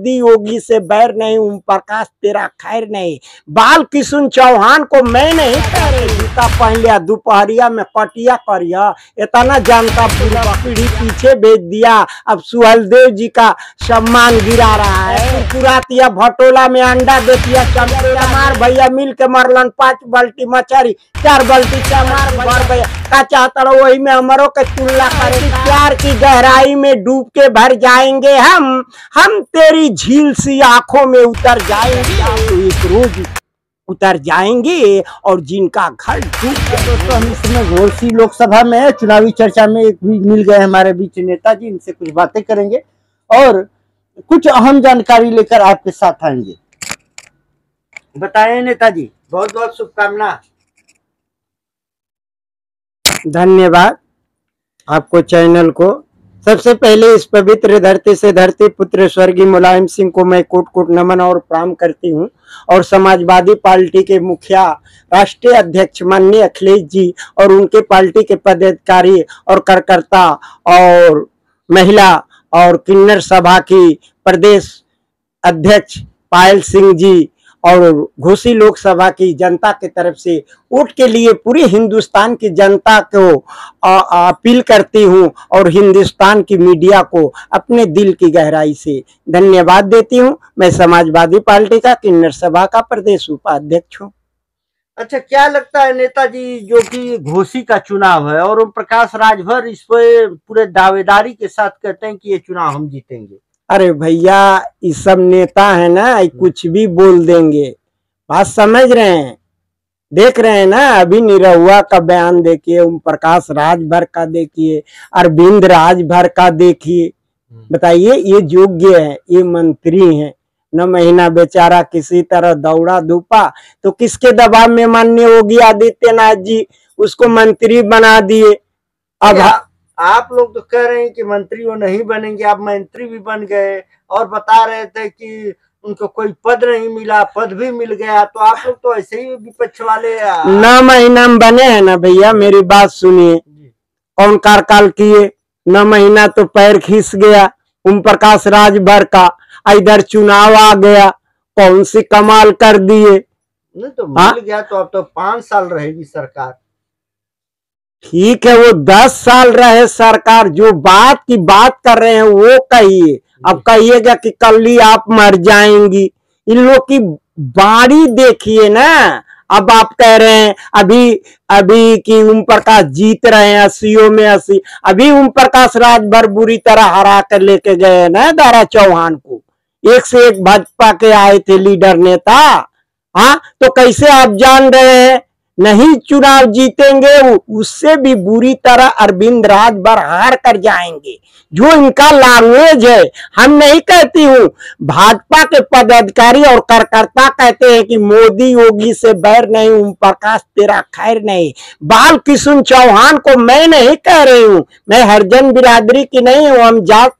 मोदी योगी से बैर नहीं, ओम प्रकाश तेरा खैर नहीं, बाल किशुन चौहान को मैं नहीं कह रही। जूता पहन लिया दोपहरिया में कटिया करिया, इतना जानता पूरा पीढ़ी पीछे भेज दिया। अब सुहेलदेव जी का सम्मान गिरा रहा है। कुरातिया भटोला में अंडा देतिया, चमार भैया मिल के मरलन 5 बाल्टी मछरी 4 बाल्टी चमार भर भैया का चाहता वही में हमारों के तुलना करे। प्यार की गहराई में डूब के भर जाएंगे हम तेरी झील सी आंखों में उतर जाएंगे, तो एक रोज उतर जाएंगे और जिनका घर डूब गया। तो हम इस समय घोसी लोकसभा में चुनावी चर्चा में एक भी मिल गए हमारे बीच नेताजी, इनसे कुछ बातें करेंगे और कुछ अहम जानकारी लेकर आपके साथ आएंगे। बताएं नेताजी, बहुत बहुत शुभकामना। धन्यवाद आपको चैनल को। सबसे पहले इस पवित्र धरती से धरती पुत्र स्वर्गीय मुलायम सिंह को मैं कोट कोट नमन और प्रणाम करती हूं, और समाजवादी पार्टी के मुखिया राष्ट्रीय अध्यक्ष माननीय अखिलेश जी और उनके पार्टी के पदाधिकारी और कार्यकर्ता और महिला और किन्नर सभा की प्रदेश अध्यक्ष पायल सिंह जी और घोसी लोकसभा की जनता की तरफ से वोट के लिए पूरे हिंदुस्तान की जनता को अपील करती हूं और हिंदुस्तान की मीडिया को अपने दिल की गहराई से धन्यवाद देती हूं। मैं समाजवादी पार्टी का किन्नर सभा का प्रदेश उपाध्यक्ष हूं। अच्छा, क्या लगता है नेताजी, जो कि घोसी का चुनाव है और ओम प्रकाश राजभर इस पे पूरे दावेदारी के साथ कहते हैं कि ये चुनाव हम जीतेंगे? अरे भैया, ये सब नेता है ना, कुछ भी बोल देंगे, बात समझ रहे हैं। देख रहे हैं ना, अभी निरहुआ का बयान देखिए, ओम प्रकाश राजभर का देखिए, अरविंद राजभर का देखिए। बताइए, ये योग्य है, ये मंत्री हैं। 9 महीना बेचारा किसी तरह दौड़ा धूपा, तो किसके दबाव में माननीय योगी आदित्यनाथ जी उसको मंत्री बना दिए। अब आप लोग तो कह रहे हैं कि मंत्री वो नहीं बनेंगे, आप मंत्री भी बन गए और बता रहे थे कि उनको कोई पद नहीं मिला, पद भी मिल गया, तो आप लोग तो ऐसे ही विपक्ष वाले। 9 महीना में बने हैं ना भैया, मेरी बात सुनिए। कौन कार्यकाल किए? 9 महीना तो पैर खींच गया ओम प्रकाश राजभर का, इधर चुनाव आ गया, कौन सी कमाल कर दिए। नहीं तो मिल गया, तो अब तो 5 साल रहेगी सरकार। ठीक है, वो 10 साल रहे सरकार, जो बात की बात कर रहे हैं वो कहिए। अब कहिएगा कि कल ही आप मर जाएंगी। इन लोग की बारी देखिए ना। अब आप कह रहे हैं अभी कि ओम प्रकाश जीत रहे हैं 80 में 80। अभी ओम प्रकाश राजभर बुरी तरह हरा कर लेके गए ना दारा चौहान को। एक से एक भाजपा के आए थे लीडर नेता। हाँ, तो कैसे आप जान रहे हैं नहीं चुनाव जीतेंगे, उससे भी बुरी तरह अरविंद राजभर हार कर जाएंगे। जो इनका लैंग्वेज है, हम नहीं कहती हूँ, भाजपा के पदाधिकारी और कार्यकर्ता कहते हैं कि मोदी योगी से बैर नहीं, ओम प्रकाश तेरा खैर नहीं, बाल किशुन चौहान को मैं नहीं कह रही हूँ। मैं हरिजन बिरादरी की नहीं हूँ, हम जात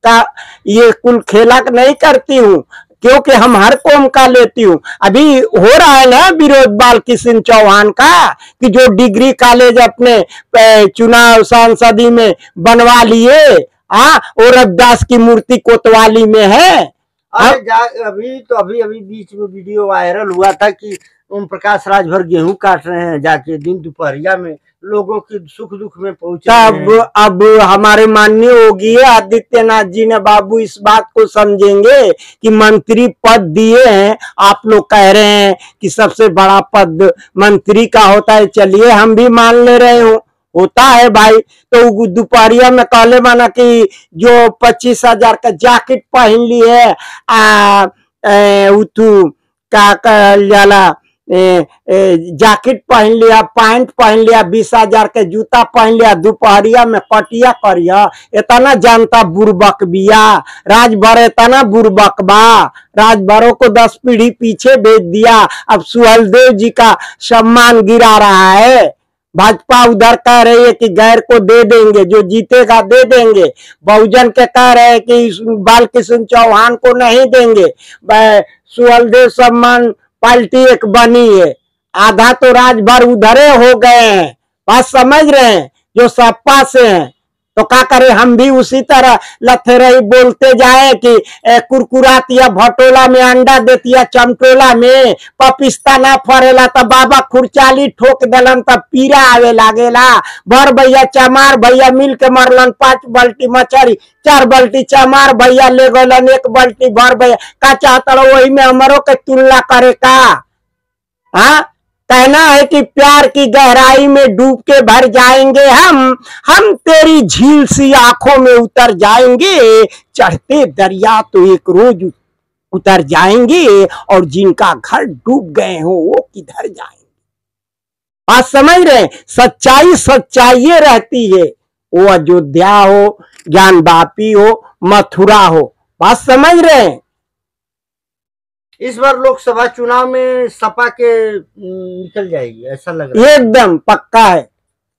का ये कुल खेला नहीं करती हूँ, क्योंकि हम हर कौम का लेती हूँ। अभी हो रहा है ना विरोध बाल किशुन चौहान का, कि जो डिग्री कॉलेज अपने चुनाव सांसदी में बनवा लिए, और रविदास की मूर्ति कोतवाली में है। अभी बीच में वीडियो वायरल हुआ था कि ओम प्रकाश राजभर गेहूं काट रहे हैं जाके दिन दोपहरिया में, लोगों की सुख दुख में पहुंचे। अब हमारे माननीय योगी आदित्यनाथ जी ने बाबू इस बात को समझेंगे कि मंत्री पद दिए हैं। आप लोग कह रहे हैं कि सबसे बड़ा पद मंत्री का होता है, चलिए हम भी मान ले रहे हो, होता है भाई। तो दोपहरिया में कहले माना कि जो 25,000 का जैकेट पहन ली है, जैकेट पहन लिया, पैंट पहन लिया, 20,000 के जूता पहन लिया, दोपहरिया में कटिया करिया, इतना जानता बुर्बक बिया राजभर, इतना बुर्बक बा, राजभरों को 10 पीढ़ी पीछे भेज दिया। अब सुहेलदेव जी का सम्मान गिरा रहा है। भाजपा उधर कह रही है कि गैर को दे देंगे, जो जीतेगा दे देंगे। बहुजन के कह रहे हैं कि बाल किशुन चौहान को नहीं देंगे। सुहेलदेव सम्मान पार्टी एक बनी है, आधा तो राजभर उधरे हो गए हैं, बात समझ रहे हैं, जो सपा से हैं। तो क्या करे, हम भी उसी तरह लथेरई बोलते जाए कि कुरकुरातिया भटोला में अंडा देतिया चमटोला में, पपिस्ता ना फरेला तो बाबा खुरचाली ठोक दलन तब पीरा आवे लागेला। भर भैया चमार भैया मिल के मरलन 5 बाल्टी मछरी, 4 बाल्टी चमार भैया ले गलन 1 बाल्टी भर भैया। का चाहता वही में हमारो के तुलना करे का? हाँ, कहना है कि प्यार की गहराई में डूब के भर जाएंगे हम तेरी झील सी आंखों में उतर जाएंगे, चढ़ते दरिया तो एक रोज उतर जाएंगे, और जिनका घर डूब गए हो वो किधर जाएंगे। बात समझ रहे? सच्चाई सच्चाई रहती है, वो अयोध्या हो, ज्ञान वापी हो, मथुरा हो। बात समझ रहे? इस बार लोकसभा चुनाव में सपा के निकल जाएगी, ऐसा लग रहा है। एकदम पक्का है,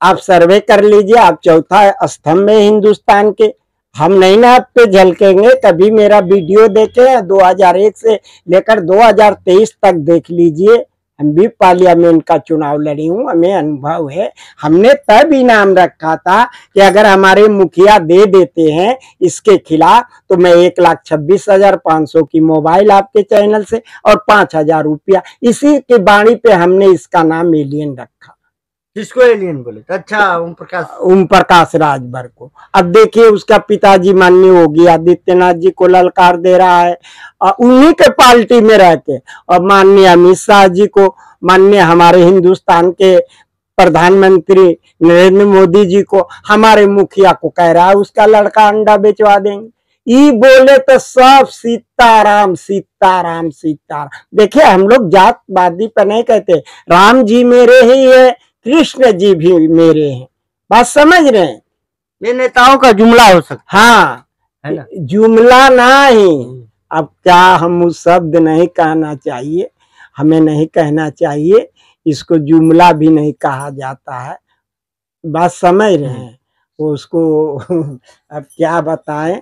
आप सर्वे कर लीजिए, आप चौथा स्तंभ में हिंदुस्तान के। हम नहीं ना आप पे झलकेंगे, कभी मेरा वीडियो देखे 2001 से लेकर 2023 तक देख लीजिए। हम भी पार्लियामेंट का चुनाव लड़ी हूँ, हमें अनुभव है। हमने तब इनाम रखा था कि अगर हमारे मुखिया दे देते हैं इसके खिलाफ तो मैं 1,26,500 की मोबाइल आपके चैनल से और 5,000 रुपया, इसी के बाणी पे हमने इसका नाम एलियन रखा। जिसको एलियन बोले? अच्छा, ओम प्रकाश राजभर को। अब देखिए उसका पिताजी माननीय योगी आदित्यनाथ जी को ललकार दे रहा है, उन्हीं के पार्टी में रह के, और माननीय अमित शाह जी को, माननीय हमारे हिंदुस्तान के प्रधानमंत्री नरेंद्र मोदी जी को, हमारे मुखिया को कह रहा है उसका लड़का अंडा बेचवा देंगे। ये बोले तो सब सीताराम सीताराम सीताराम। देखिए हम लोग जातवादी पर नहीं कहते, राम जी मेरे ही है, कृष्ण जी भी मेरे हैं। बात समझ रहे हैं? ये नेताओं का जुमला हो सकता हाँ है ना? जुमला नहीं, अब क्या हम उस शब्द नहीं कहना चाहिए, हमें नहीं कहना चाहिए, इसको जुमला भी नहीं कहा जाता है। बात समझ रहे हैं? उसको अब क्या बताएं,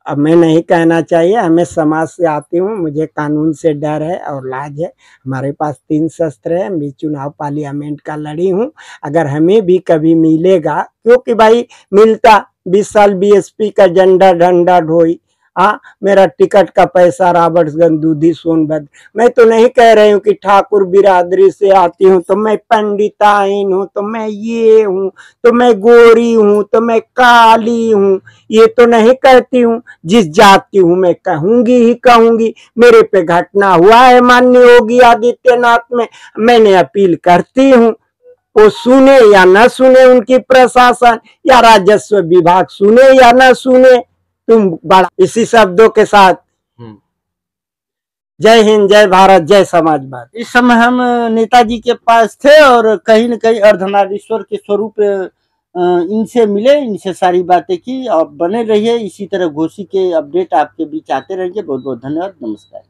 अब मैं नहीं कहना चाहिए। हमें समाज से आती हूँ, मुझे कानून से डर है और लाज है। हमारे पास 3 शस्त्र है, मैं चुनाव पार्लियामेंट का लड़ी हूँ। अगर हमें भी कभी मिलेगा, क्योंकि भाई मिलता 20 साल बीएसपी का झंडा डंडा ढोई, मेरा टिकट का पैसा रॉबर्ट्सगंज दूधी सोनभद्र। मैं तो नहीं कह रही हूँ कि ठाकुर बिरादरी से आती हूँ तो मैं पंडिताइन हूँ, तो मैं ये हूँ, तो मैं गोरी हूँ, तो मैं काली हूँ, ये तो नहीं कहती हूँ। जिस जात की हूँ मैं कहूंगी ही कहूंगी। मेरे पे घटना हुआ है माननीय योगी आदित्यनाथ में, मैंने अपील करती हूँ, वो सुने या न सुने उनकी प्रशासन या राजस्व विभाग सुने या न सुने, तुम बड़ा। इसी शब्दों के साथ जय हिंद, जय भारत, जय समाजवाद। इस समय हम नेताजी के पास थे और कहीं न कहीं अर्धनारीश्वर के स्वरूप इनसे मिले, इनसे सारी बातें की। आप बने रहिए इसी तरह घोषी के अपडेट आपके बीच आते रहेंगे। बहुत बहुत धन्यवाद, नमस्कार।